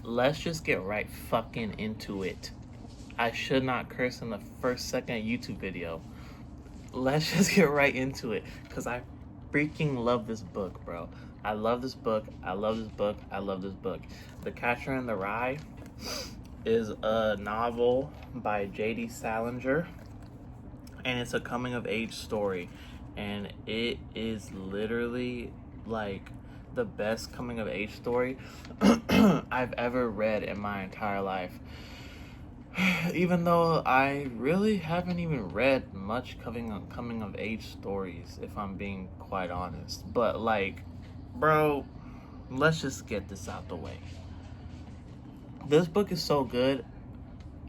let's just get right fucking into it. I should not curse in the first second YouTube video. Let's just get right into it, because I freaking love this book, bro. I love this book. I love this book. I love this book. The Catcher in the Rye is a novel by J.D. Salinger, and it's a coming of age story, and it is literally like the best coming of age story I've ever read in my entire life. Even though I really haven't even read much coming of age stories, if I'm being quite honest. But like, bro, let's just get this out the way. This book is so good.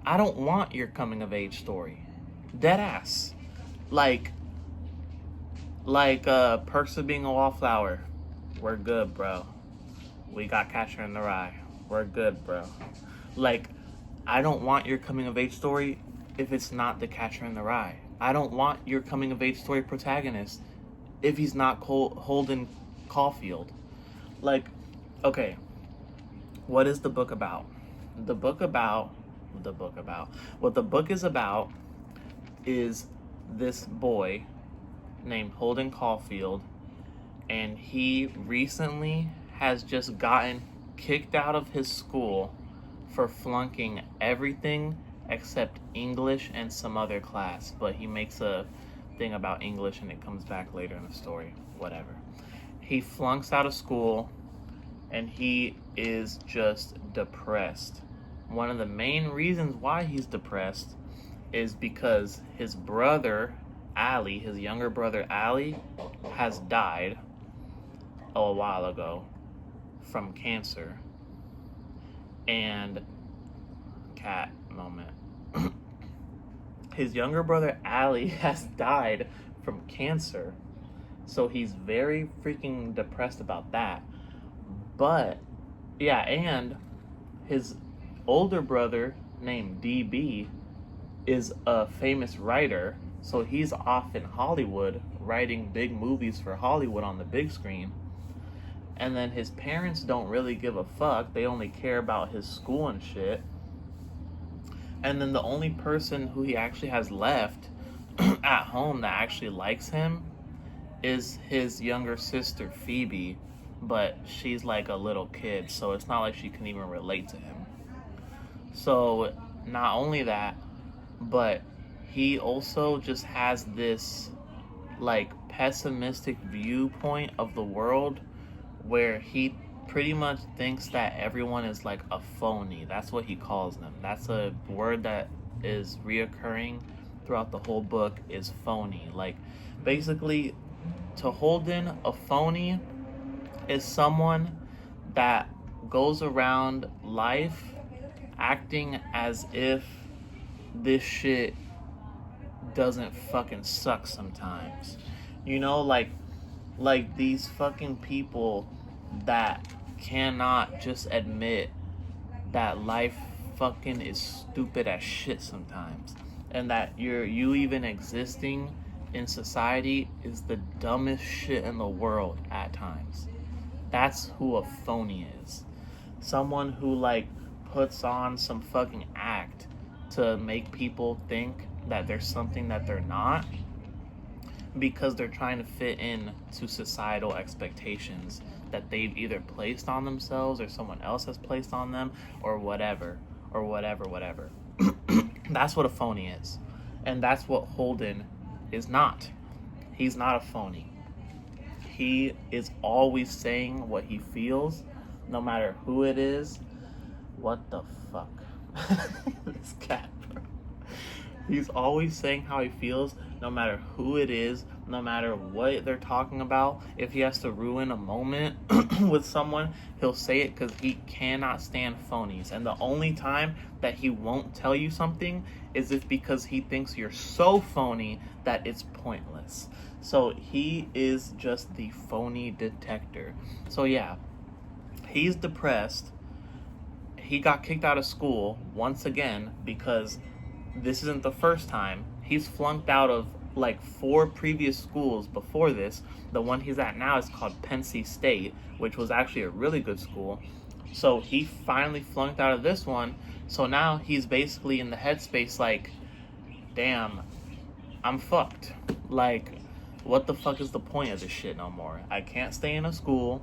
I don't want your coming of age story. Dead ass. Like Perks of Being a Wallflower. We're good, bro. We got Catcher in the Rye. We're good, bro. Like, I don't want your coming of age story if it's not the Catcher in the Rye. I don't want your coming of age story protagonist if he's not Holden Caulfield. Like, okay, what is the book about? What the book is about is this boy named Holden Caulfield, and he recently has just gotten kicked out of his school for flunking everything except English and some other class. But he makes a thing about English and it comes back later in the story. Whatever. He flunks out of school and he is just depressed. One of the main reasons why he's depressed is because his brother, Ali, his younger brother, Ali, has died a while ago from cancer. And cat moment. His younger brother Ali has died from cancer, so he's very freaking depressed about that. But yeah, and his older brother named DB is a famous writer, so he's off in Hollywood writing big movies for Hollywood on the big screen. And then his parents don't really give a fuck. They only care about his school and shit. And then the only person who he actually has left at home that actually likes him is his younger sister, Phoebe. But she's like a little kid, so it's not like she can even relate to him. So not only that, but he also just has this like pessimistic viewpoint of the world, where he pretty much thinks that everyone is like a phony. That's what he calls them. That's a word that is reoccurring throughout the whole book, is phony. Like, basically, to Holden, a phony is someone that goes around life acting as if this shit doesn't fucking suck sometimes. You know, like these fucking people that cannot just admit that life fucking is stupid as shit sometimes, and that you even existing in society is the dumbest shit in the world at times. That's who a phony is. Someone who like puts on some fucking act to make people think that there's something that they're not, because they're trying to fit in to societal expectations that they've either placed on themselves or someone else has placed on them, or whatever. That's what a phony is. And that's what Holden is not. He's not a phony. He is always saying what he feels, no matter who it is. What the fuck? This cat, bro. He's always saying how he feels, no matter who it is, no matter what they're talking about. If he has to ruin a moment with someone, he'll say it, because he cannot stand phonies. And the only time that he won't tell you something is if because he thinks you're so phony that it's pointless. So he is just the phony detector. So yeah, he's depressed. He got kicked out of school once again because this isn't the first time. He's flunked out of like 4 previous schools before this. The one he's at now is called Pensy State, which was actually a really good school. So he finally flunked out of this one. So now he's basically in the headspace like, damn, I'm fucked. Like, what the fuck is the point of this shit no more? I can't stay in a school,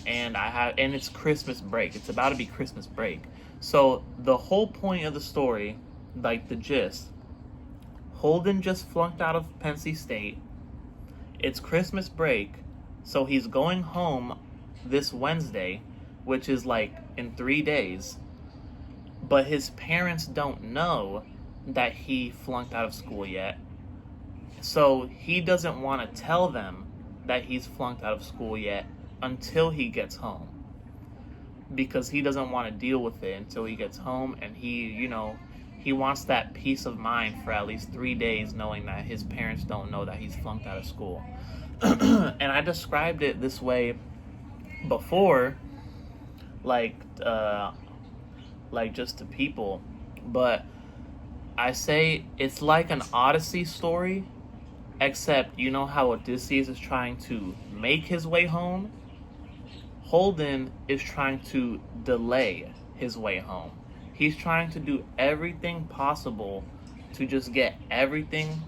and it's Christmas break. It's about to be Christmas break. So the whole point of the story, like the gist, Holden just flunked out of Penn State. It's Christmas break, so he's going home this Wednesday, which is like in 3 days. But his parents don't know that he flunked out of school yet. So he doesn't want to tell them that he's flunked out of school yet until he gets home. Because he doesn't want to deal with it until he gets home, and he wants that peace of mind for at least 3 days knowing that his parents don't know that he's flunked out of school. And I described it this way before, like just to people, but I say it's like an Odyssey story, except you know how Odysseus is trying to make his way home? Holden is trying to delay his way home. He's trying to do everything possible to just get everything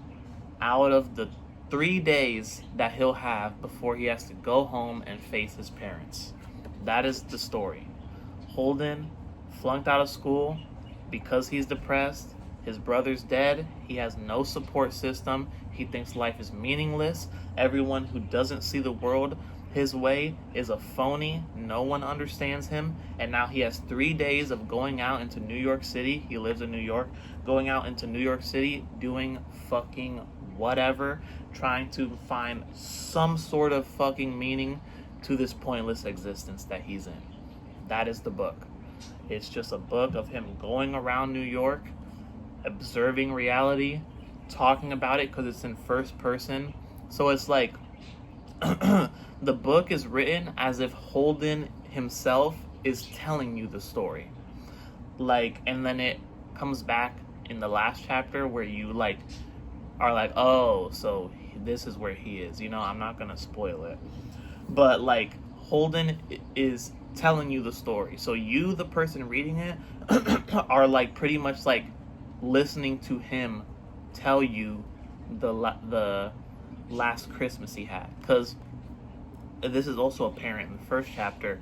out of the 3 days that he'll have before he has to go home and face his parents. That is the story. Holden flunked out of school because he's depressed. His brother's dead. He has no support system. He thinks life is meaningless. Everyone who doesn't see the world his way is a phony. No one understands him. And now he has 3 days of going out into New York City. He lives in New York. Going out into New York City, doing fucking whatever, trying to find some sort of fucking meaning to this pointless existence that he's in. That is the book. It's just a book of him going around New York, observing reality, talking about it because it's in first person. So it's like the book is written as if Holden himself is telling you the story. Like, and then it comes back in the last chapter where you like are like, oh, so this is where he is. I'm not gonna spoil it, but like Holden is telling you the story. So you, the person reading it, are like pretty much like listening to him tell you the last Christmas he had. Because this is also apparent in the first chapter.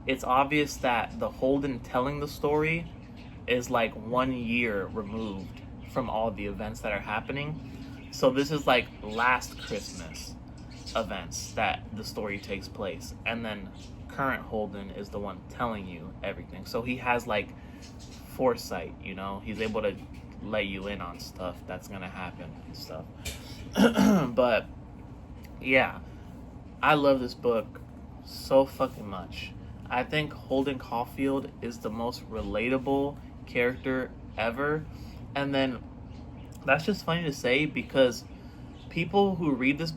It's obvious that the Holden telling the story is like 1 year removed from all the events that are happening. So this is like last Christmas events that the story takes place, and then current Holden is the one telling you everything. So he has like foresight, he's able to let you in on stuff that's gonna happen and stuff. But yeah, I love this book so fucking much. I think Holden Caulfield is the most relatable character ever. And then that's just funny to say because people who read this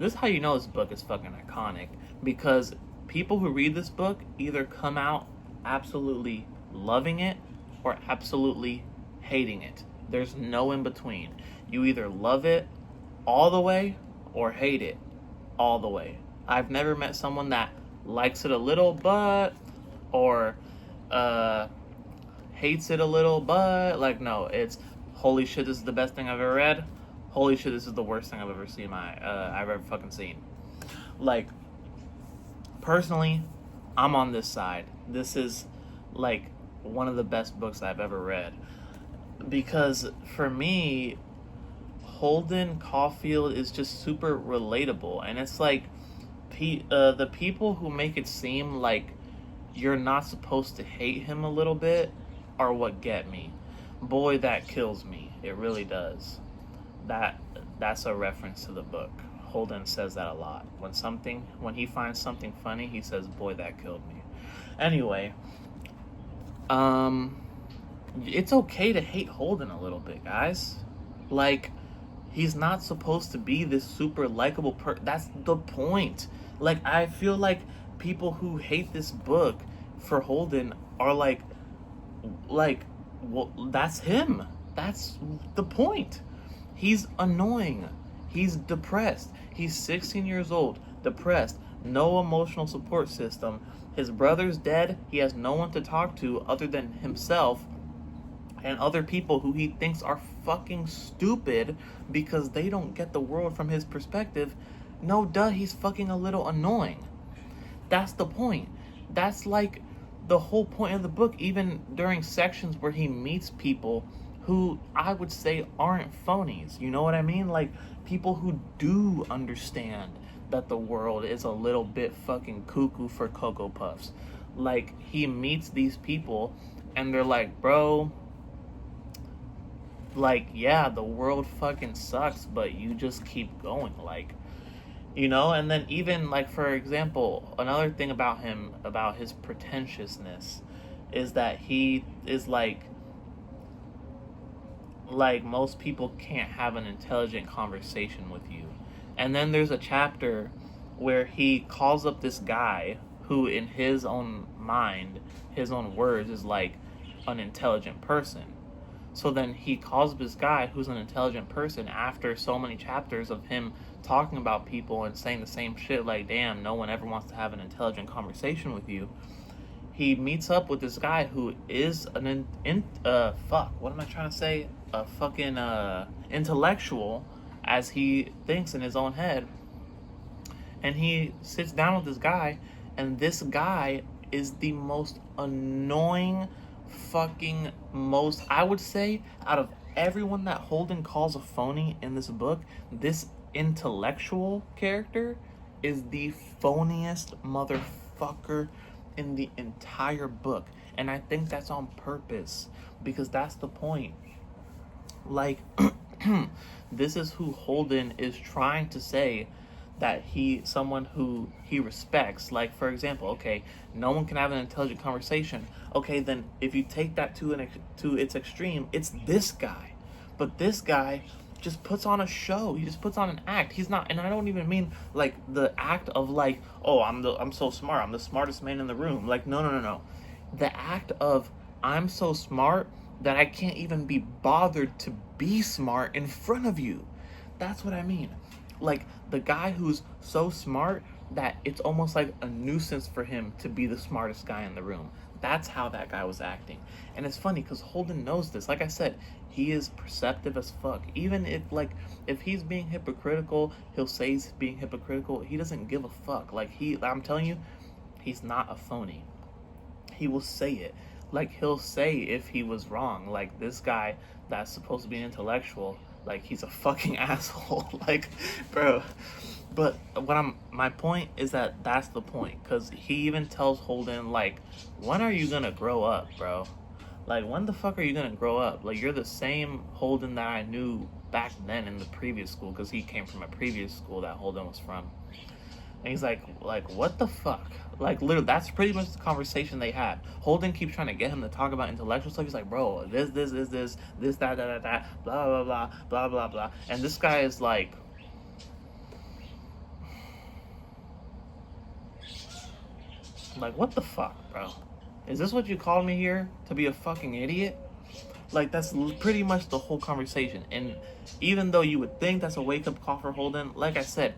is how you know this book is fucking iconic. Because people who read this book either come out absolutely loving it or absolutely hating it. There's no in between. You either love it all the way or hate it all the way. I've never met someone that likes it a little but, or hates it a little but. Like, no, it's holy shit, this is the best thing I've ever read. Holy shit, this is the worst thing I've ever seen. I've ever fucking seen. Like, personally, I'm on this side. This is like one of the best books I've ever read. Because for me, Holden Caulfield is just super relatable. And it's like the people who make it seem like you're not supposed to hate him a little bit are what get me. Boy, that kills me. It really does. That's a reference to the book. Holden says that a lot. When he finds something funny, he says, boy, that killed me. Anyway, it's okay to hate Holden a little bit, guys. Like, he's not supposed to be this super likable person. That's the point. Like, I feel like people who hate this book for Holden are like, well, that's him. That's the point. He's annoying. He's depressed. He's 16 years old, depressed, no emotional support system. His brother's dead. He has no one to talk to other than himself and other people who he thinks are fucking stupid because they don't get the world from his perspective. No, duh, he's fucking a little annoying. That's the point. That's like the whole point of the book, even during sections where he meets people who I would say aren't phonies. You know what I mean? Like people who do understand that the world is a little bit fucking cuckoo for Cocoa Puffs. Like he meets these people and they're like, bro, like, yeah, the world fucking sucks, but you just keep going. Like, you know. And then even like, for example, another thing about him, about his pretentiousness, is that he is like most people can't have an intelligent conversation with you. And then there's a chapter where he calls up this guy who in his own mind, his own words, is like an intelligent person. So then he calls up this guy who's an intelligent person after so many chapters of him talking about people and saying the same shit, like, damn, no one ever wants to have an intelligent conversation with you. He meets up with this guy who is an what am I trying to say? A fucking intellectual, as he thinks in his own head. And he sits down with this guy, and this guy is the most annoying fucking most, I would say, out of everyone that Holden calls a phony in this book, this intellectual character is the phoniest motherfucker in the entire book. And I think that's on purpose, because that's the point. Like, this is who Holden is trying to say that someone who he respects. Like, for example, okay, no one can have an intelligent conversation. Okay, then if you take that to its extreme, it's this guy. But this guy just puts on a show. He just puts on an act. He's not, and I don't even mean like the act of like, oh, I'm so smart, I'm the smartest man in the room. Like, no. The act of, I'm so smart that I can't even be bothered to be smart in front of you. That's what I mean. Like the guy who's so smart that it's almost like a nuisance for him to be the smartest guy in the room. That's how that guy was acting. And it's funny because Holden knows this. Like I said, he is perceptive as fuck. Even if he's being hypocritical, he'll say he's being hypocritical. He doesn't give a fuck. Like I'm telling you, he's not a phony. He will say it. Like he'll say if he was wrong. Like this guy that's supposed to be an intellectual, like he's a fucking asshole. Like, bro. But my point is that that's the point, because he even tells Holden, like, when are you gonna grow up, bro? Like, when the fuck are you gonna grow up? Like, you're the same Holden that I knew back then in the previous school, because he came from a previous school that Holden was from. And he's like, what the fuck? Like, literally, that's pretty much the conversation they had. Holden keeps trying to get him to talk about intellectual stuff. He's like, bro, this, that, blah, blah, blah, blah, blah, blah. And this guy is like, what the fuck, bro? Is this what you called me here? To be a fucking idiot? Like, that's pretty much the whole conversation. And even though you would think that's a wake-up call for Holden, like I said,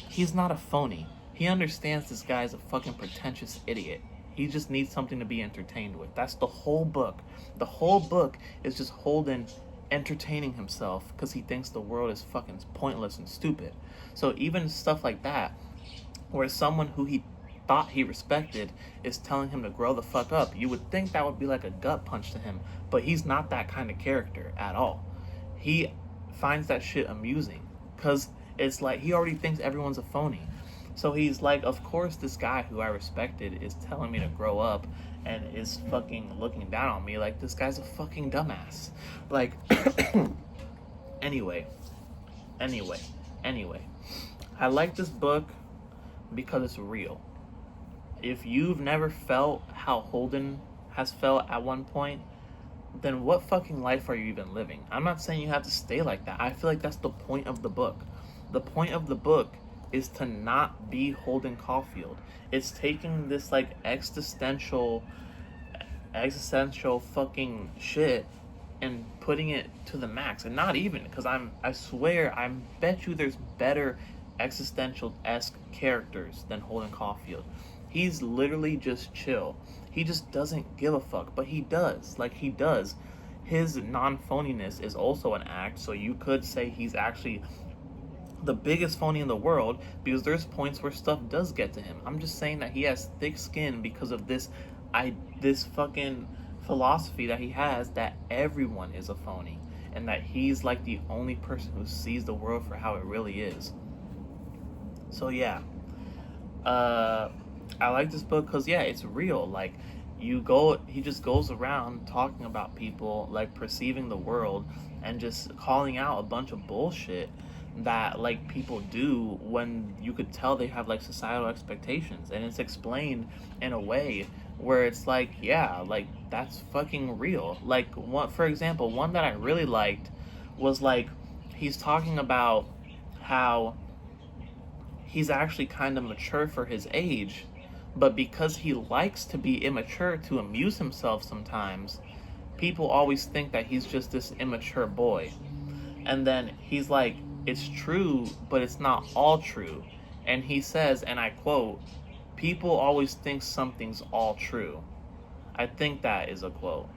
he's not a phony. He understands this guy's a fucking pretentious idiot. He just needs something to be entertained with. That's the whole book. The whole book is just Holden entertaining himself because he thinks the world is fucking pointless and stupid. So even stuff like that, where someone who he thought he respected is telling him to grow the fuck up, you would think that would be like a gut punch to him. But he's not that kind of character at all. He finds that shit amusing because it's like he already thinks everyone's a phony. So he's like, of course this guy who I respected is telling me to grow up and is fucking looking down on me like this guy's a fucking dumbass. Like, anyway. I like this book because it's real. If you've never felt how Holden has felt at one point, then what fucking life are you even living? I'm not saying you have to stay like that. I feel like that's the point of the book. The point of the book is to not be Holden Caulfield. It's taking this like existential fucking shit and putting it to the max. And not even, because I swear, I bet you there's better existential-esque characters than Holden Caulfield. He's literally just chill. He just doesn't give a fuck, but he does. Like, he does. His non-phoniness is also an act, so you could say he's actually the biggest phony in the world, because there's points where stuff does get to him. I'm just saying that he has thick skin because of this fucking philosophy that he has, that everyone is a phony, and that he's like the only person who sees the world for how it really is. So yeah, I like this book because yeah, it's real. Like, he just goes around talking about people, like perceiving the world and just calling out a bunch of bullshit that like people do when you could tell they have like societal expectations, and it's explained in a way where it's like, yeah, like that's fucking real. Like, one, for example, one that I really liked was like, he's talking about how he's actually kind of mature for his age, but because he likes to be immature to amuse himself sometimes, people always think that he's just this immature boy. And then he's like, it's true, but it's not all true. And he says, and I quote, people always think something's all true. I think that is a quote.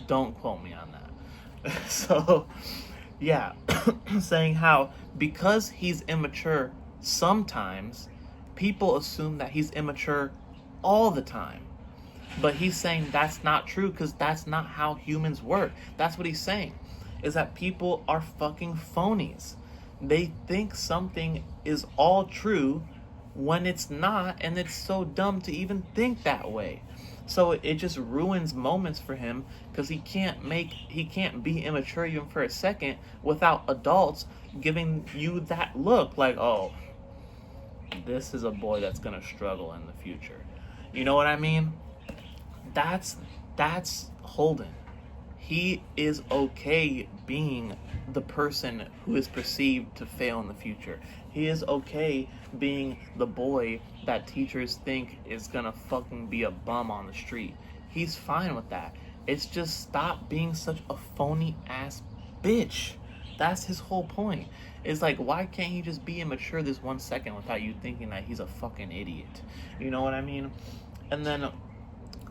Don't quote me on that. So, yeah, saying how because he's immature sometimes, people assume that he's immature all the time. But he's saying that's not true, because that's not how humans work. That's what he's saying, is that people are fucking phonies. They think something is all true when it's not, and it's so dumb to even think that way. So it just ruins moments for him, because he can't be immature even for a second without adults giving you that look like, oh, this is a boy that's gonna struggle in the future. You know what I mean? That's Holden. He is okay being the person who is perceived to fail in the future. He is okay being the boy that teachers think is gonna fucking be a bum on the street. He's fine with that. It's just stop being such a phony ass bitch. That's his whole point. It's like, why can't he just be immature this 1 second without you thinking that he's a fucking idiot? You know what I mean? And then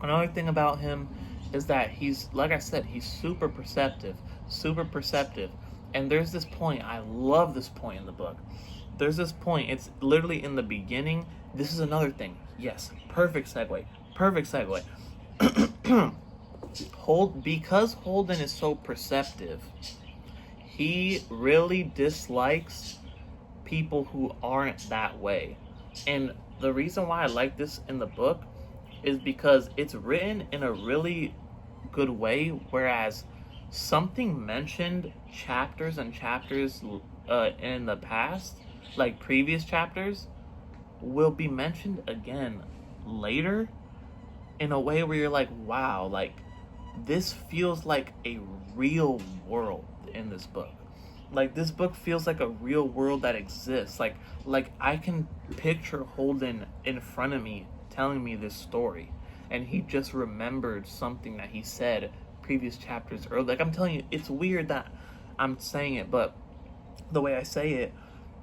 another thing about him is that he's, like I said, he's super perceptive. And there's this point, I love this point in the book. There's this point, it's literally in the beginning. This is another thing. Yes, perfect segue. Because Holden is so perceptive, he really dislikes people who aren't that way. And the reason why I like this in the book is because it's written in a really good way, whereas something mentioned chapters and chapters in the past, like previous chapters, will be mentioned again later in a way where you're like, wow, like this feels like a real world in this book. Like, this book feels like a real world that exists. Like I can picture Holden in front of me telling me this story, and he just remembered something that he said previous chapters earlier. Like, I'm telling you, it's weird that I'm saying it, but the way I say it,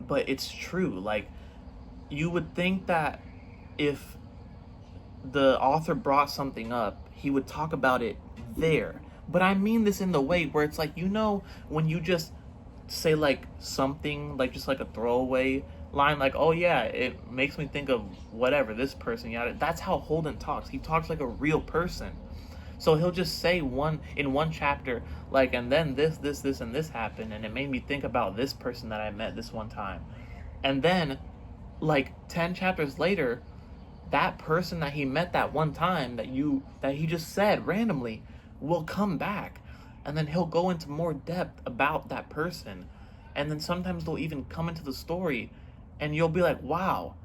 but it's true. Like, you would think that if the author brought something up, he would talk about it there. But I mean this in the way where it's like, you know, when you just say like something, like just like a throwaway line, like, oh yeah, it makes me think of whatever, this person, yada. That's how Holden talks. He talks like a real person. So he'll just say in one chapter, like, and then this, and this happened, and it made me think about this person that I met this one time. And then, like, 10 chapters later, that person that he met that one time that he just said randomly will come back, and then he'll go into more depth about that person, and then sometimes they'll even come into the story, and you'll be like, wow,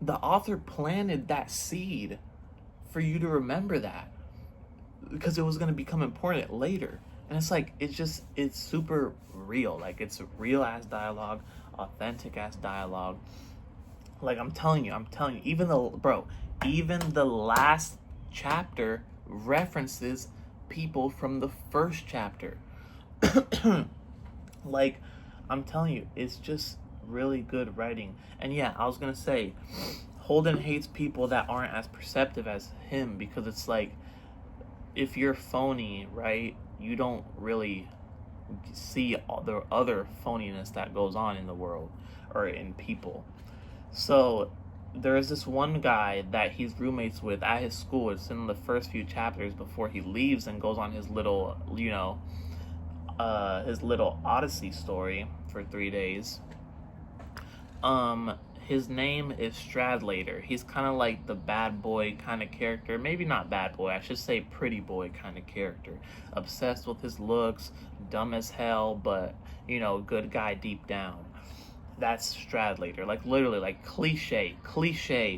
the author planted that seed for you to remember that, because it was going to become important later. And it's like, it's super real. Like, it's real ass dialogue, authentic ass dialogue. Like, I'm telling you, even the last chapter references people from the first chapter. Like, I'm telling you, it's just really good writing. And yeah, I was gonna say, Holden hates people that aren't as perceptive as him, because it's like, if you're phony, right, you don't really see all the other phoniness that goes on in the world or in people. So there is this one guy that he's roommates with at his school. It's in the first few chapters before he leaves and goes on his little, his little Odyssey story for 3 days. His name is Stradlater. He's kind of like the bad boy kind of character. Maybe not bad boy, I should say pretty boy kind of character. Obsessed with his looks, dumb as hell, but, good guy deep down. That's Stradlater. Like, literally, like, cliche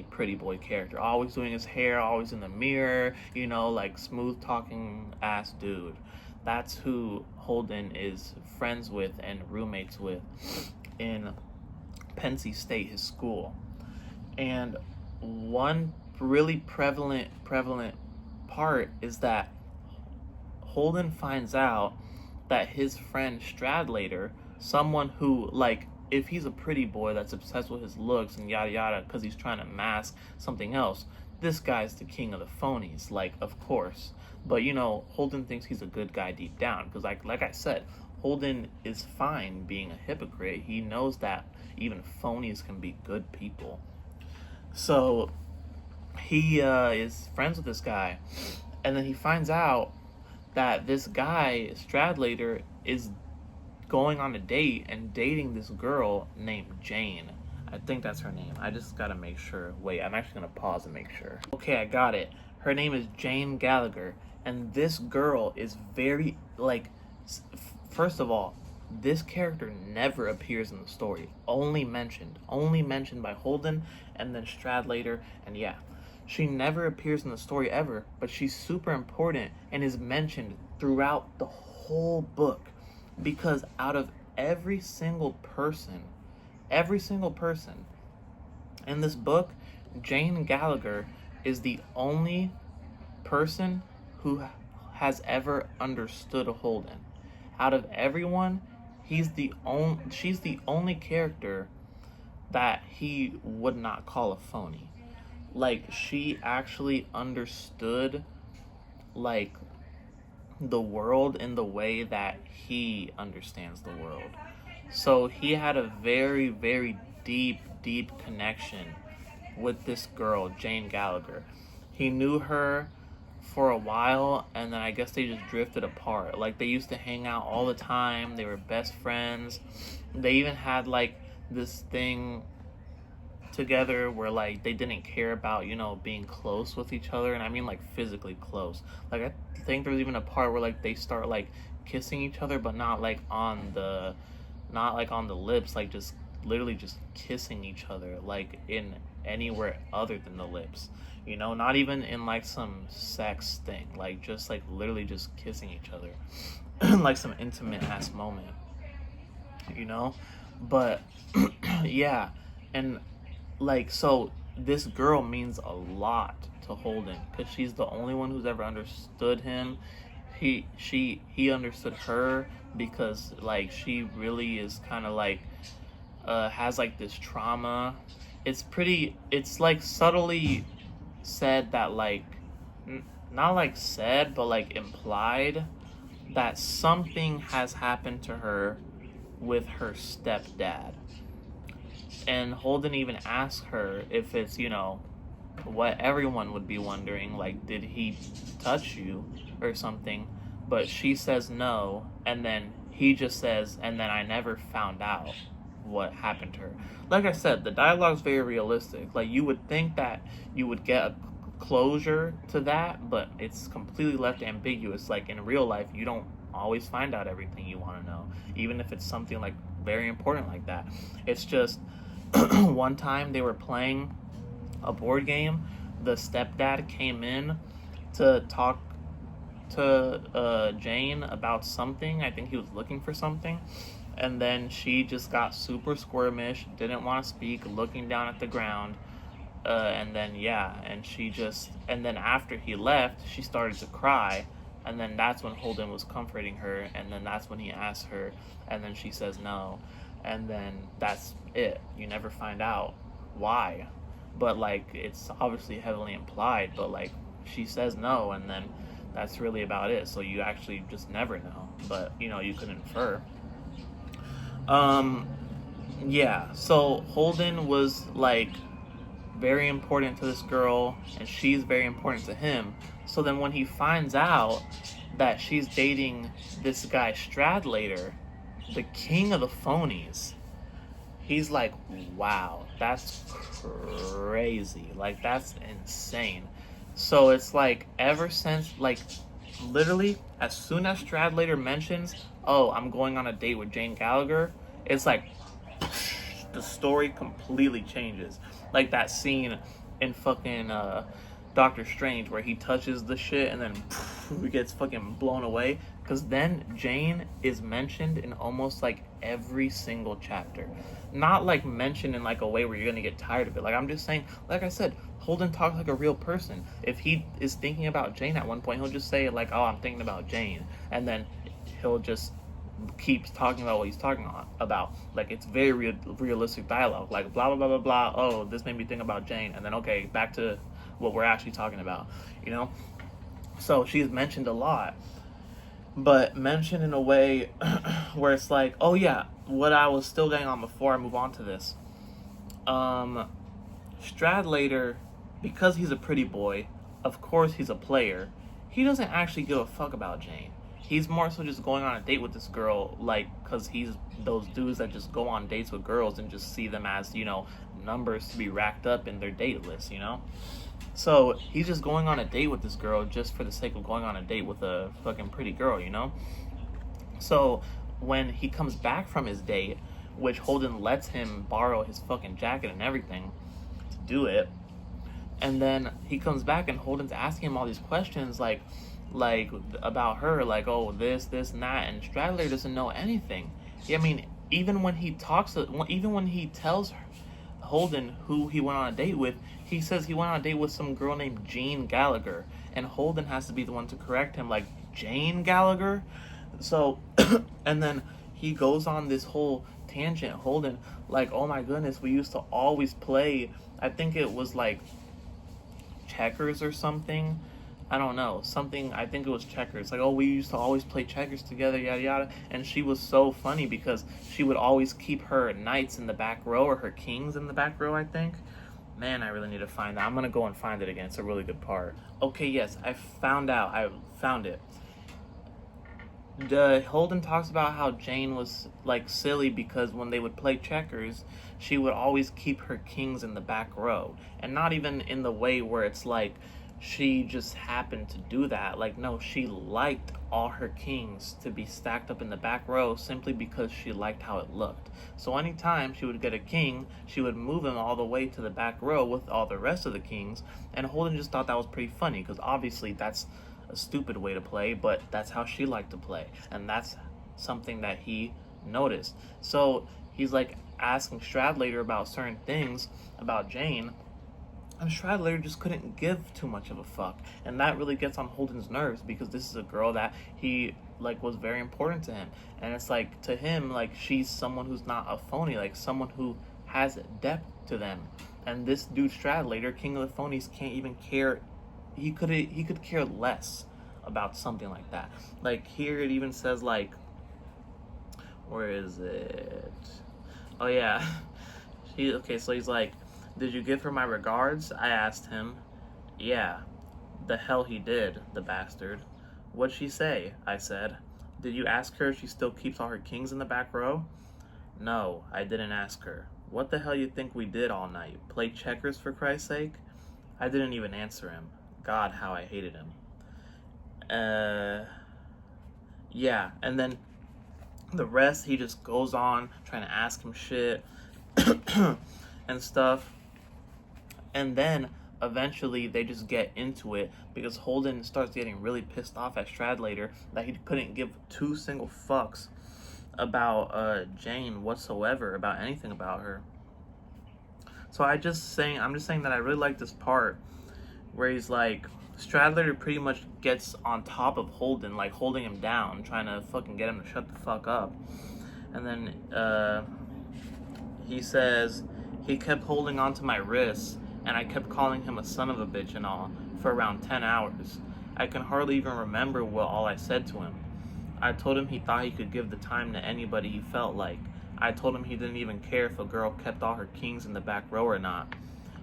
pretty boy character. Always doing his hair, always in the mirror, like, smooth talking ass dude. That's who Holden is friends with and roommates with in Penn State, his school. And one really prevalent part is that Holden finds out that his friend Stradlater, someone who, like, if he's a pretty boy that's obsessed with his looks and yada yada because he's trying to mask something else, this guy's the king of the phonies, like, of course. But Holden thinks he's a good guy deep down, because like I said, Holden is fine being a hypocrite. He knows that even phonies can be good people. So he is friends with this guy, and then he finds out that this guy, Stradlater, is going on a date and dating this girl named Jane. I think that's her name. I just gotta make sure. Wait, I'm actually gonna pause and make sure. Okay, I got it. Her name is Jane Gallagher, and this girl is very, like, first of all, this character never appears in the story. Only mentioned by Holden and then Stradlater, and yeah. She never appears in the story ever, but she's super important and is mentioned throughout the whole book, because out of every single person in this book, Jane Gallagher is the only person who has ever understood Holden. Out of everyone, she's the only character that he would not call a phony. Like, she actually understood, like, the world in the way that he understands the world. So he had a very, very deep connection with this girl, Jane Gallagher. He knew her for a while, and then I guess they just drifted apart. Like, they used to hang out all the time. They were best friends. They even had, like, this thing together where, like, they didn't care about, being close with each other, and I mean, like, physically close. Like, I think there's even a part where, like, they start, like, kissing each other, but not on the lips, like, just literally just kissing each other, like, in anywhere other than the lips, not even in, like, some sex thing, like, just, like, literally just kissing each other. Like some intimate ass moment, but yeah. And, like, so this girl means a lot to Holden, because she's the only one who's ever understood him. He understood her, because, like, she really is kind of like has, like, this trauma. It's like subtly said that, like, not like said, but like implied that something has happened to her with her stepdad. And Holden even asks her if it's, what everyone would be wondering, like, did he touch you or something? But she says no, and then he just says, and then I never found out what happened to her. Like I said, the dialogue's very realistic. Like, you would think that you would get a closure to that, but it's completely left ambiguous. Like, in real life, you don't always find out everything you want to know, even if it's something, like, very important like that. It's just one time they were playing a board game. The stepdad came in to talk to Jane about something. I think he was looking for something. And then she just got super squirmish, didn't want to speak, looking down at the ground. And then, yeah, and then after he left, she started to cry. And then that's when Holden was comforting her. And then that's when he asked her. And then she says no. And then that's it. You never find out why. but like it's obviously heavily implied, but like she says no, and then that's really about it. So you actually just never know, but you know, you can infer. Um, yeah, so Holden was like very important to this girl, and she's very important to him. So then when he finds out that she's dating this guy Stradlater, the king of the phonies, he's like, wow, that's crazy. Like, that's insane. So it's like, ever since, like, literally, as soon as Stradlater mentions, oh, I'm going on a date with Jane Gallagher, it's like, the story completely changes. Like that scene in fucking Doctor Strange where he touches the shit and then he gets fucking blown away. Because then Jane is mentioned in almost like every single chapter. Not like mentioned in like a way where you're gonna get tired of it. Like I'm just saying, like I said, Holden talks like a real person. If he is thinking about Jane at one point, he'll just say like, "Oh, I'm thinking about Jane," and then he'll just keeps talking about what he's talking about. Like it's very realistic dialogue. Like blah blah blah blah blah. Oh, this made me think about Jane, and then okay, back to what we're actually talking about. You know. So she's mentioned a lot, but mentioned in a way where it's like, oh yeah, what I was still getting on before I move on to this. Stradlater, because he's a pretty boy, of course he's a player. He doesn't actually give a fuck about Jane. He's more so just going on a date with this girl, like, because he's those dudes that just go on dates with girls and just see them as, you know, numbers to be racked up in their date list, you know? So he's just going on a date with this girl just for the sake of going on a date with a fucking pretty girl, you know? So when he comes back from his date, which Holden lets him borrow his fucking jacket and everything to do it, and then he comes back and Holden's asking him all these questions like about her, like, oh, this and that, and Stradlater doesn't know anything. I mean, even when he tells Holden who he went on a date with, he says he went on a date with some girl named Jane Gallagher, and Holden has to be the one to correct him, like, Jane Gallagher? So, and then he goes on this whole tangent, Holden, like, oh my goodness, we used to always play, I think it was like checkers or something. I don't know, something, I think it was checkers. Like, oh, we used to always play checkers together, yada yada. And she was so funny because she would always keep her knights in the back row, or her kings in the back row, I think. Man, I really need to find that. I'm gonna go and find it again. It's a really good part. Okay, yes, I found it. Holden talks about how Jane was like silly because when they would play checkers, she would always keep her kings in the back row, and not even in the way where it's like she just happened to do that. Like, no, she liked all her kings to be stacked up in the back row simply because she liked how it looked. So anytime she would get a king, she would move him all the way to the back row with all the rest of the kings, and Holden just thought that was pretty funny because obviously that's a stupid way to play, but that's how she liked to play, and that's something that he noticed. So he's like asking Stradlater about certain things about Jane, and Stradlater just couldn't give too much of a fuck, and that really gets on Holden's nerves because this is a girl that he like was very important to him, and it's like to him like she's someone who's not a phony, like someone who has depth to them, and this dude Stradlater, king of the phonies, can't even care. He could care less about something like that. Like here it even says like, where is it? Oh yeah, so he's like, did you give her my regards? I asked him. Yeah, the hell he did, the bastard. What'd she say? I said. Did you ask her if she still keeps all her kings in the back row? No, I didn't ask her. What the hell you think we did all night? Play checkers, for Christ's sake? I didn't even answer him. God, how I hated him. Yeah, and then the rest, he just goes on trying to ask him shit and stuff. And then eventually they just get into it because Holden starts getting really pissed off at Stradlater that he couldn't give two single fucks about Jane whatsoever, about anything about her. So I'm just saying that I really like this part where he's like, Stradlater pretty much gets on top of Holden, like holding him down, trying to fucking get him to shut the fuck up. And then he says he kept holding on to my wrists and I kept calling him a son of a bitch and all for around 10 hours. I can hardly even remember what all I said to him. I told him he thought he could give the time to anybody he felt like. I told him he didn't even care if a girl kept all her kings in the back row or not.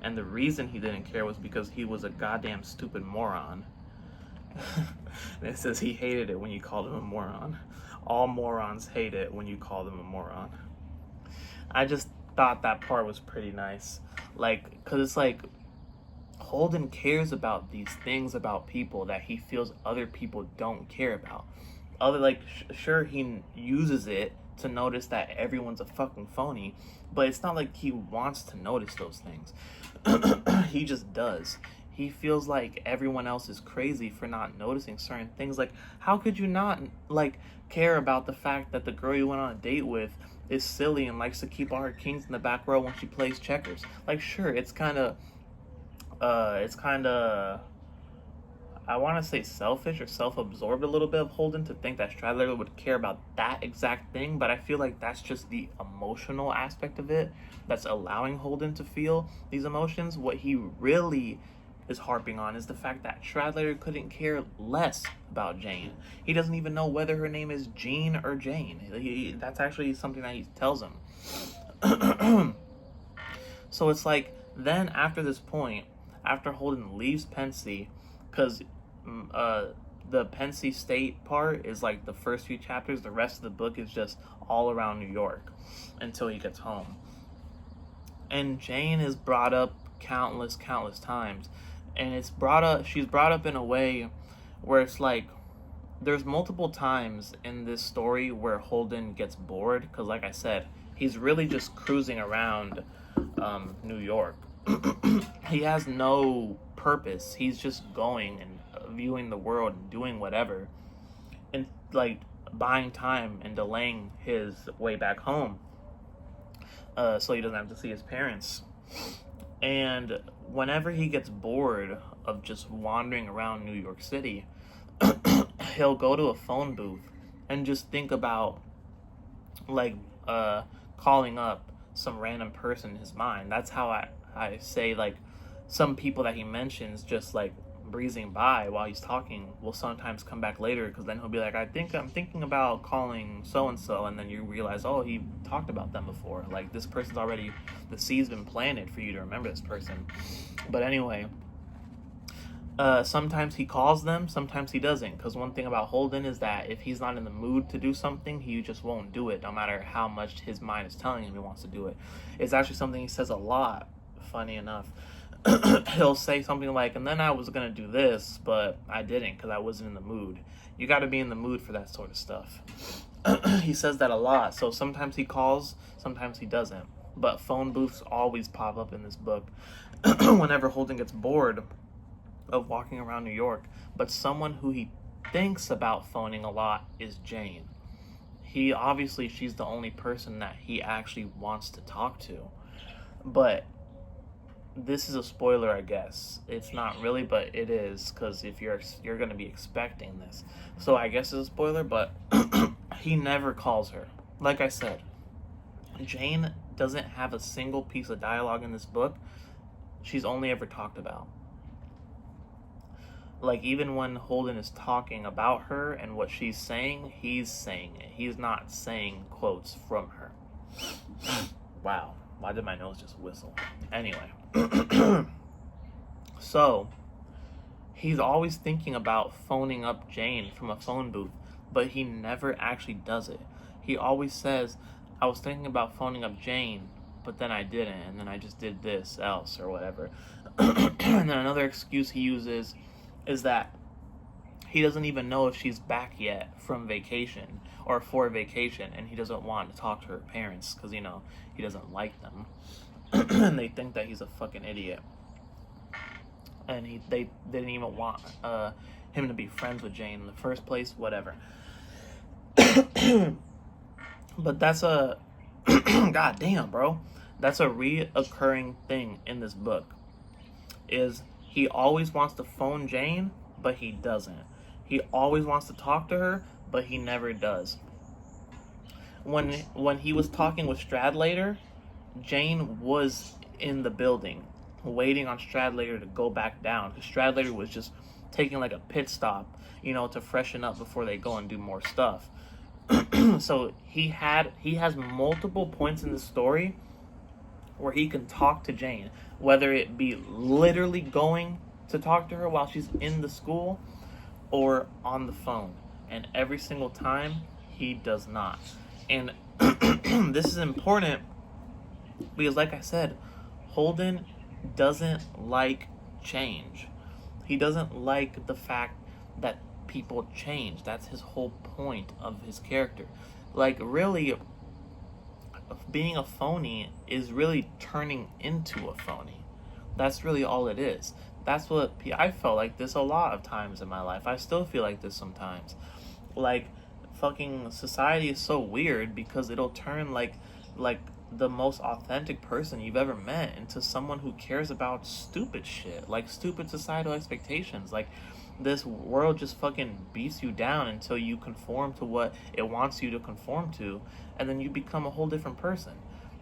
And the reason he didn't care was because he was a goddamn stupid moron. It says he hated it when you called him a moron. All morons hate it when you call them a moron. I just thought that part was pretty nice. Like, because it's like, Holden cares about these things about people that he feels other people don't care about. Sure, he uses it to notice that everyone's a fucking phony, but it's not like he wants to notice those things. He just does. He feels like everyone else is crazy for not noticing certain things. Like, how could you not, like, care about the fact that the girl you went on a date with is silly and likes to keep all her kings in the back row when she plays checkers? Like, sure, it's kind of, I want to say selfish or self-absorbed a little bit of Holden to think that Stradlater would care about that exact thing, but I feel like that's just the emotional aspect of it that's allowing Holden to feel these emotions. What he really is harping on is the fact that Stradlater couldn't care less about Jane. He doesn't even know whether her name is Jean or Jane. That's actually something that he tells him. So it's like, then after this point, after Holden leaves Pensy, because the Pensy State part is like the first few chapters, the rest of the book is just all around New York until he gets home. And Jane is brought up countless times, and she's brought up in a way where it's like there's multiple times in this story where Holden gets bored, because like I said, he's really just cruising around New York. He has no purpose. He's just going and viewing the world and doing whatever, and like buying time and delaying his way back home so he doesn't have to see his parents. And whenever he gets bored of just wandering around New York City, he'll go to a phone booth and just think about like calling up some random person in his mind. That's how I say, like, some people that he mentions just like breezing by while he's talking will sometimes come back later, because then he'll be like, I'm thinking about calling so and so, and then you realize, oh, he talked about them before. Like, this person's already, the seed's been planted for you to remember this person. But anyway, sometimes he calls them, sometimes he doesn't, because one thing about Holden is that if he's not in the mood to do something, he just won't do it, no matter how much his mind is telling him he wants to do it. It's actually something he says a lot, funny enough. He'll say something like, and then I was gonna do this, but I didn't because I wasn't in the mood. You got to be in the mood for that sort of stuff. He says that a lot, so sometimes he calls, sometimes he doesn't. But phone booths always pop up in this book whenever Holden gets bored of walking around New York. But someone who he thinks about phoning a lot is Jane. She's the only person that he actually wants to talk to. But this is a spoiler, I guess. It's not really, but it is, because if you're going to be expecting this. So I guess it's a spoiler, but he never calls her. Like I said, Jane doesn't have a single piece of dialogue in this book she's only ever talked about. Like, even when Holden is talking about her and what she's saying, he's saying it. He's not saying quotes from her. Wow. Why did my nose just whistle? Anyway. So, he's always thinking about phoning up Jane from a phone booth, but he never actually does it. He always says, I was thinking about phoning up Jane, but then I didn't, and then I just did this else or whatever. And then another excuse he uses is that he doesn't even know if she's back yet from vacation or for vacation, and he doesn't want to talk to her parents because, he doesn't like them. And they think that he's a fucking idiot. And they didn't even want him to be friends with Jane in the first place, whatever. But that's a god damn, bro. That's a reoccurring thing in this book. Is he always wants to phone Jane, but he doesn't. He always wants to talk to her, but he never does. When he was talking with Stradlater, Jane was in the building waiting on Stradlater to go back down, because Stradlater was just taking like a pit stop, to freshen up before they go and do more stuff. So he has multiple points in the story where he can talk to Jane, whether it be literally going to talk to her while she's in the school or on the phone. And every single time, he does not. And this is important because, like I said, Holden doesn't like change. He doesn't like the fact that people change. That's his whole point of his character. Like, really, being a phony is really turning into a phony. That's really all it is. That's what I felt like this a lot of times in my life. I still feel like this sometimes. Like, fucking society is so weird because it'll turn like the most authentic person you've ever met into someone who cares about stupid shit, like stupid societal expectations. Like, this world just fucking beats you down until you conform to what it wants you to conform to, and then you become a whole different person.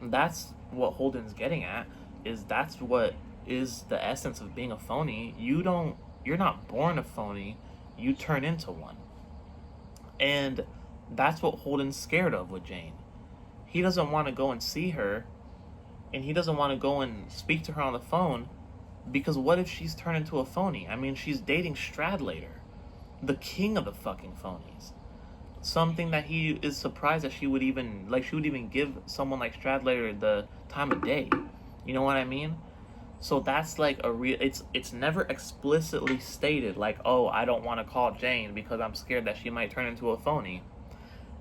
And that's what Holden's getting at, is that's what is the essence of being a phony. You're not born a phony, you turn into one. And that's what Holden's scared of with Jane. He doesn't want to go and see her, and he doesn't want to go and speak to her on the phone, because what if she's turned into a phony? I mean, she's dating Stradlater, the king of the fucking phonies. Something that he is surprised that she would even give someone like Stradlater the time of day. You know what I mean? So that's like it's never explicitly stated like, oh, I don't want to call Jane because I'm scared that she might turn into a phony.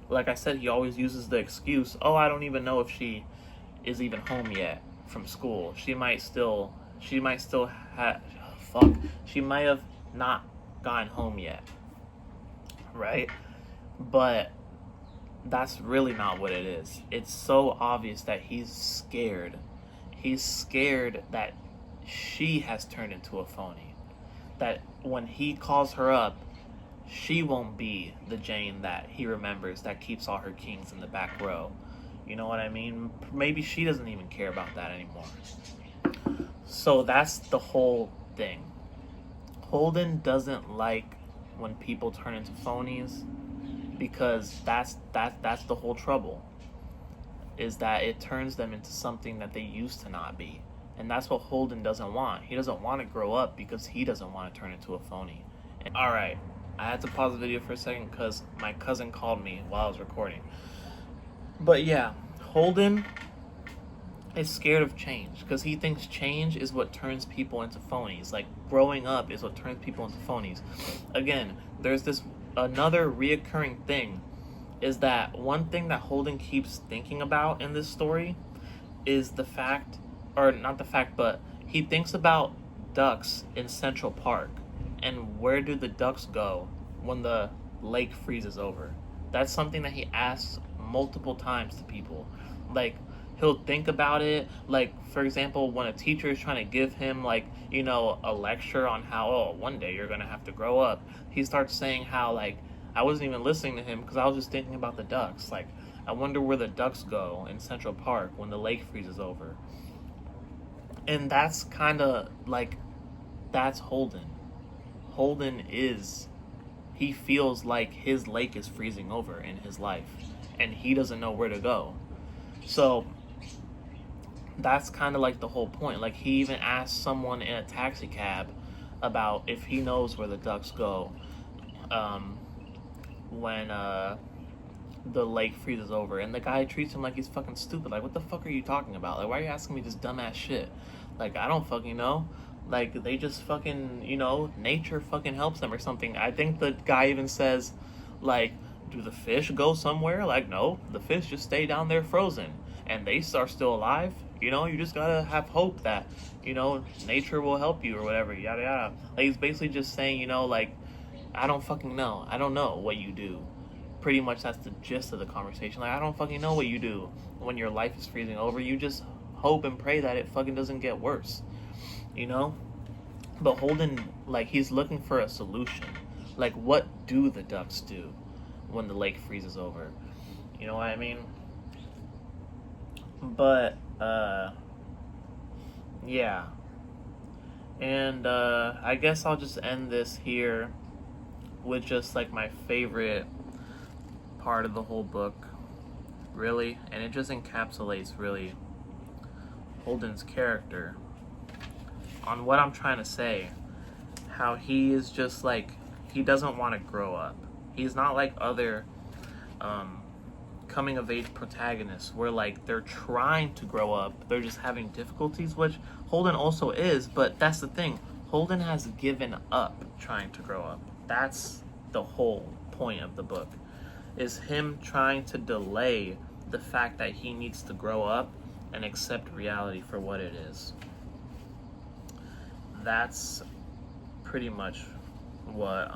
Like I said, he always uses the excuse, oh, I don't even know if she is even home yet from school. She might have not gotten home yet, right? But that's really not what it is. It's so obvious that he's scared. He's scared that she has turned into a phony. That when he calls her up, she won't be the Jane that he remembers that keeps all her kings in the back row. You know what I mean? Maybe she doesn't even care about that anymore. So that's the whole thing. Holden doesn't like when people turn into phonies, because that's the whole trouble, is that it turns them into something that they used to not be. And that's what Holden doesn't want. He doesn't want to grow up because he doesn't want to turn into a phony. Alright, I had to pause the video for a second because my cousin called me while I was recording. But yeah, Holden is scared of change because he thinks change is what turns people into phonies. Like, growing up is what turns people into phonies. Again, there's this another reoccurring thing, is that one thing that Holden keeps thinking about in this story is the fact, or not the fact, but he thinks about ducks in Central Park, and where do the ducks go when the lake freezes over? That's something that he asks multiple times to people. Like, he'll think about it, like, for example, when a teacher is trying to give him, like, a lecture on how, oh, one day you're gonna have to grow up, he starts saying how, like, I wasn't even listening to him because I was just thinking about the ducks. Like, I wonder where the ducks go in Central Park when the lake freezes over. And that's kind of, like, that's Holden. He feels like his lake is freezing over in his life, and he doesn't know where to go. So that's kind of like the whole point. Like, he even asked someone in a taxi cab about if he knows where the ducks go when the lake freezes over, and the guy treats him like he's fucking stupid. Like, what the fuck are you talking about? Like, why are you asking me this dumbass shit? Like, I don't fucking know. Like, they just fucking, nature fucking helps them or something. I think the guy even says, like, do the fish go somewhere? Like, no, the fish just stay down there frozen, and they are still alive. You just gotta have hope that, nature will help you or whatever, yada yada. Like, he's basically just saying, like, I don't fucking know. I don't know what you do. Pretty much that's the gist of the conversation. Like, I don't fucking know what you do when your life is freezing over. You just hope and pray that it fucking doesn't get worse. But Holden, like, he's looking for a solution. Like, what do the ducks do when the lake freezes over? You know what I mean? But, yeah. And I guess I'll just end this here with just like my favorite part of the whole book, really, and it just encapsulates really Holden's character on what I'm trying to say. How he is just like, he doesn't want to grow up. He's not like other coming of age protagonists where like they're trying to grow up, they're just having difficulties, which Holden also is. But that's the thing, Holden has given up trying to grow up. That's the whole point of the book, is him trying to delay the fact that he needs to grow up and accept reality for what it is. That's pretty much what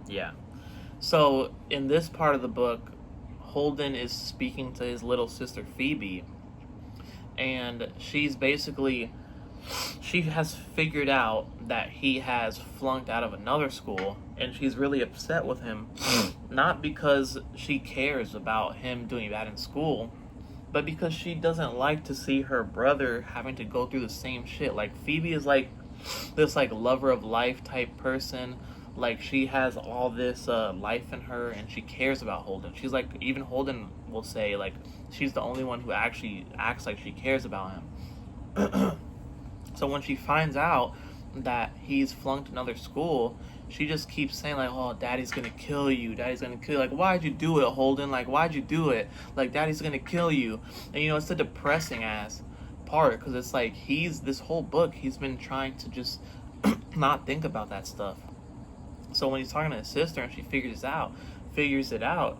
yeah. So in this part of the book, Holden is speaking to his little sister Phoebe, and she has figured out that he has flunked out of another school, and she's really upset with him, not because she cares about him doing bad in school, but because she doesn't like to see her brother having to go through the same shit. Like, Phoebe is like this like lover of life type person. Like, she has all this life in her, and she cares about Holden. She's like, even Holden will say like she's the only one who actually acts like she cares about him. So when she finds out that he's flunked another school, she just keeps saying like, "Oh, Daddy's gonna kill you. Daddy's gonna kill you." Like, why'd you do it, Holden? Like, why'd you do it? Like, Daddy's gonna kill you. And you know, it's a depressing ass part, because it's like this whole book he's been trying to just not think about that stuff. So when he's talking to his sister and she figures it out,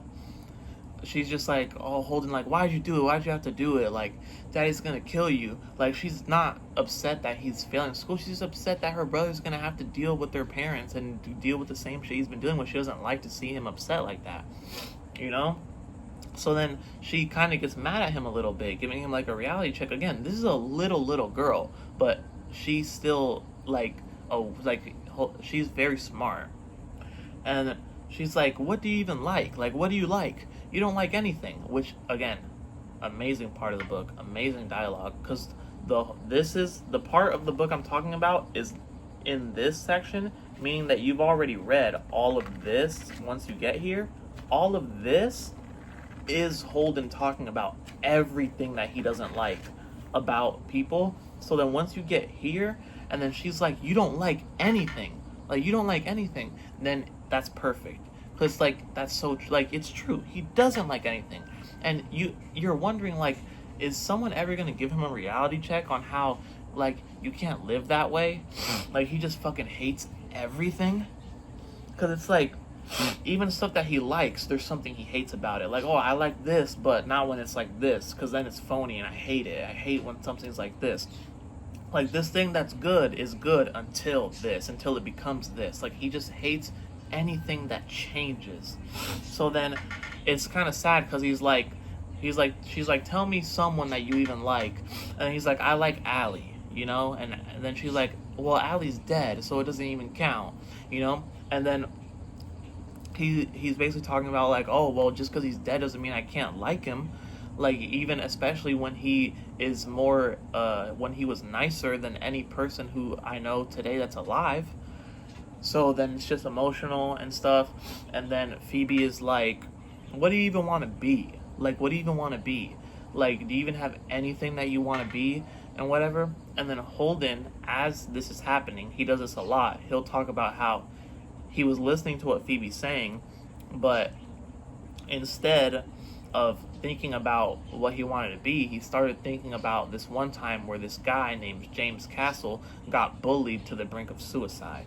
she's just like, "Oh, Holden, like, why'd you do it? Why'd you have to do it? Like, Daddy's gonna kill you." Like, she's not upset that he's failing school. She's upset that her brother's gonna have to deal with their parents and deal with the same shit he's been dealing with. She doesn't like to see him upset like that, you know? So then she kind of gets mad at him a little bit, giving him like a reality check. Again, this is a little girl, but she's still like, oh, like, she's very smart. And she's like, "What do you even like? Like, what do you like? You don't like anything." Which, again, amazing part of the book, amazing dialogue, because this is the part of the book I'm talking about is in this section, meaning that you've already read all of this. Once you get here, all of this is Holden talking about everything that he doesn't like about people. So then once you get here, and then she's like, "You don't like anything. Like, you don't like anything," then that's perfect. Because, like, that's so, like, it's true. He doesn't like anything. And you're wondering, like, is someone ever going to give him a reality check on how, like, you can't live that way? Like, he just fucking hates everything? Because it's like, even stuff that he likes, there's something he hates about it. Like, "Oh, I like this, but not when it's like this, because then it's phony and I hate it. I hate when something's like this. Like, this thing that's good is good until it becomes this." Like, he just hates anything that changes. So then it's kind of sad, because she's like, "Tell me someone that you even like." And he's like, "I like Allie, you know?" And then she's like, "Well, Allie's dead, so it doesn't even count, you know?" And then he's basically talking about like, "Oh, well, just because he's dead doesn't mean I can't like him." Like, even especially when he is more when he was nicer than any person who I know today that's alive. So then it's just emotional and stuff. And then Phoebe is like, "What do you even want to be? Like, what do you even want to be? Like, do you even have anything that you want to be?" And whatever. And then Holden, as this is happening, he does this a lot. He'll talk about how he was listening to what Phoebe's saying, but instead of thinking about what he wanted to be, he started thinking about this one time where this guy named James Castle got bullied to the brink of suicide.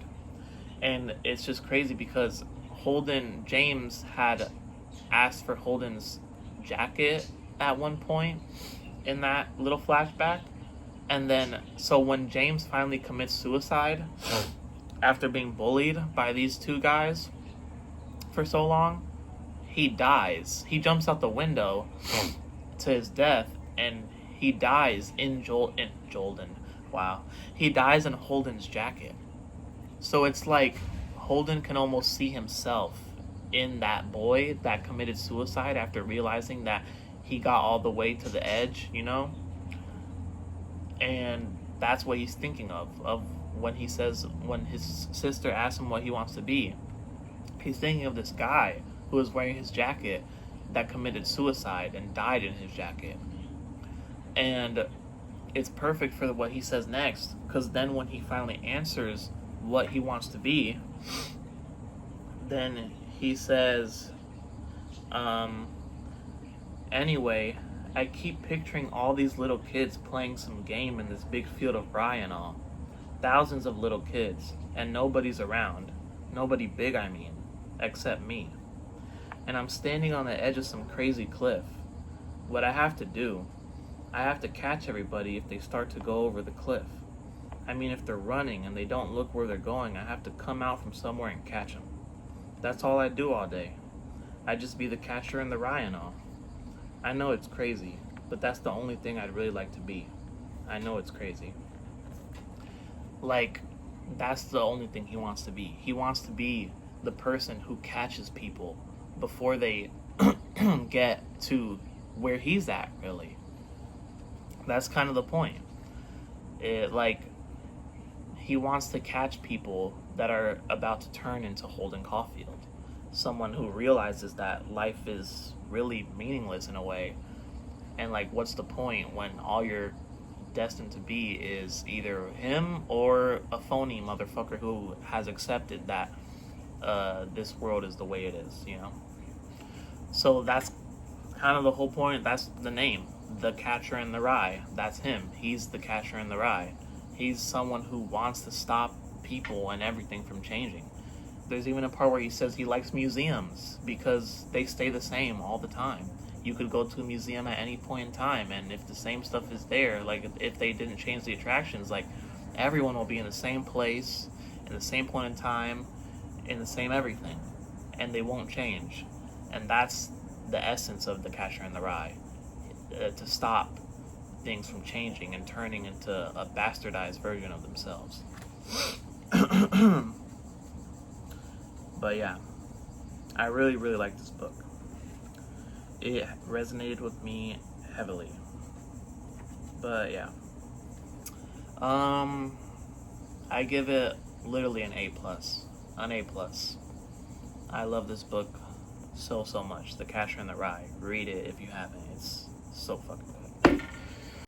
And it's just crazy because James had asked for Holden's jacket at one point in that little flashback. And then, so when James finally commits suicide after being bullied by these two guys for so long, he dies. He jumps out the window to his death, and he dies in Jolden. Wow. He dies in Holden's jacket. So it's like Holden can almost see himself in that boy that committed suicide after realizing that he got all the way to the edge, you know? And that's what he's thinking of when he says, when his sister asks him what he wants to be. He's thinking of this guy who was wearing his jacket that committed suicide and died in his jacket. And it's perfect for what he says next, because then when he finally answers what he wants to be, then he says, anyway, I keep picturing all these little kids playing some game in this big field of rye and all. Thousands of little kids, and nobody's around. Nobody big, I mean, except me. And I'm standing on the edge of some crazy cliff. What I have to do, I have to catch everybody if they start to go over the cliff. I mean, if they're running and they don't look where they're going, I have to come out from somewhere and catch them. That's all I do all day. I just be the catcher in the rye and all. I know it's crazy, but that's the only thing I'd really like to be. I know it's crazy. Like, that's the only thing he wants to be. He wants to be the person who catches people before they get to where he's at, really. That's kind of the point. He wants to catch people that are about to turn into Holden Caulfield. Someone who realizes that life is really meaningless in a way. And, like, what's the point when all you're destined to be is either him or a phony motherfucker who has accepted that this world is the way it is, you know? So that's kind of the whole point. That's the name. The Catcher in the Rye. That's him. He's the Catcher in the Rye. He's someone who wants to stop people and everything from changing. There's even a part where he says he likes museums because they stay the same all the time. You could go to a museum at any point in time, and if the same stuff is there, like if they didn't change the attractions, like everyone will be in the same place, in the same point in time, in the same everything, and they won't change. And that's the essence of the Catcher in the Rye, to stop things from changing and turning into a bastardized version of themselves. But yeah, I really, really like this book. It resonated with me heavily. But yeah, I give it literally an A+. An A+. I love this book so much. The Catcher in the Rye. Read it if you haven't. It's so fucking good.